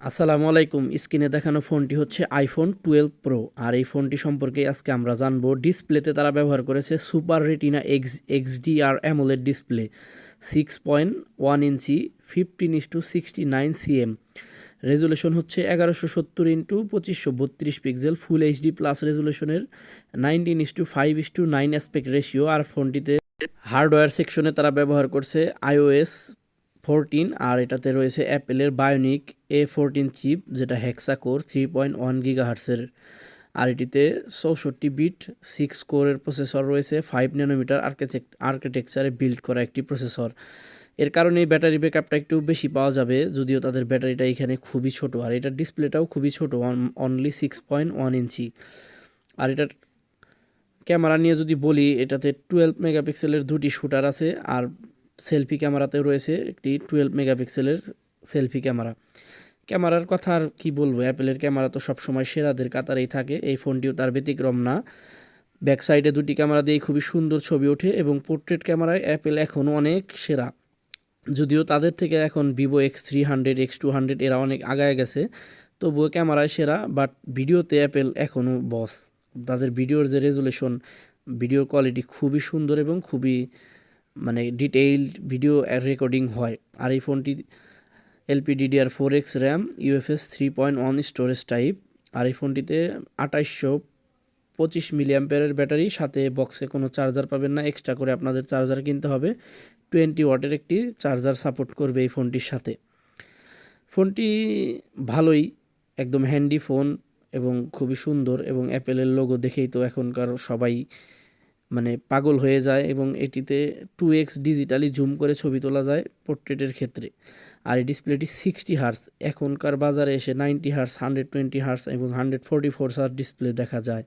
আসসালামু আলাইকুম। স্ক্রিনে দেখানো ফোনটি হচ্ছে আইফোন 12 প্রো। আর এই ফোনটি সম্পর্কে আজকে আমরা জানবো। ডিসপ্লেতে তারা ব্যবহার করেছে super retina XDR AMOLED display 6.1 inch 15:69 cm। Resolution হচ্ছে 1170x2532 pixel full HD plus রেজুলেশনের 19:5:9 অ্যাসপেক্ট রেশিও। আর ফোনটিতে হার্ডওয়্যার সেকশনে তারা ব্যবহার করছে iOS 14। আর এটাতে রয়েছে অ্যাপেলের বায়োনিক A14 চিপ, যেটা হেক্সা-কোর 3.1 GHz-এর। আর এটিতে 64 বিট 6 কোরের প্রসেসর রয়েছে, 5 ন্যানোমিটার আর্কিটেকচারে বিল্ড করা একটি প্রসেসর। এর কারণে এই ব্যাটারি ব্যাকআপটা একটু বেশি পাওয়া যাবে, যদিও তাদের ব্যাটারিটা এখানে খুবই ছোট। আর এটার ডিসপ্লেটাও খুবই ছোট, অনলি 6.1 ইঞ্চি। আর এটার ক্যামেরা নিয়ে যদি বলি, এটাতে 12 মেগাপিক্সেলের দুটি শুটার আছে। আর সেলফি ক্যামেরাতেও রয়েছে একটি 12 মেগাপিক্সেলের সেলফি ক্যামেরা। ক্যামেরার কথা আর কি বলবো, অ্যাপেলের ক্যামেরা তো সবসময় সেরাদের কাতারেই থাকে, এই ফোনটিও তার ব্যতিক্রম না। ব্যাক সাইডে দুটি ক্যামেরা দিয়ে খুবই সুন্দর ছবি ওঠে এবং পোর্ট্রেট ক্যামেরায় অ্যাপেল এখনও অনেক সেরা। যদিও তাদের থেকে এখন ভিভো X300 X200 এরা অনেক আগায় গেছে, তবুও ক্যামেরায় সেরা। বাট ভিডিওতে অ্যাপেল এখনও বস। তাদের ভিডিওর যে রেজুলেশন, ভিডিওর কোয়ালিটি খুবই সুন্দর এবং খুবই ডিটেইলড ভিডিও রেকর্ডিং হয়। আর এই ফোনটি LPDDR4X RAM, UFS 3.1 storage type. আর এই ফোনটিতে 2825 মিলি অ্যাম্পিয়ারের ব্যাটারি, সাথে বক্সে কোনো চার্জার পাবেন না, এক্সট্রা করে আপনাদের চার্জার কিনতে হবে। 20 ওয়াটের একটি চার্জার সাপোর্ট করবে এই ফোনটির সাথে। ফোনটি ভালোই, একদম হ্যান্ডি ফোন এবং খুবই সুন্দর। এবং অ্যাপেলের লোগো দেখেই তো এখনকার সবাই পাগল হয়ে যায়। এবং এটিতে 2x ডিজিটালি জুম করে ছবি তোলা যায় পোর্ট্রেটের ক্ষেত্রে। আর এই ডিসপ্লেটি 60 হার্টজ, এখনকার বাজারে এসে 90 হার্টজ, 120 হার্টজ এবং 144 হার্টজ ডিসপ্লে দেখা যায়।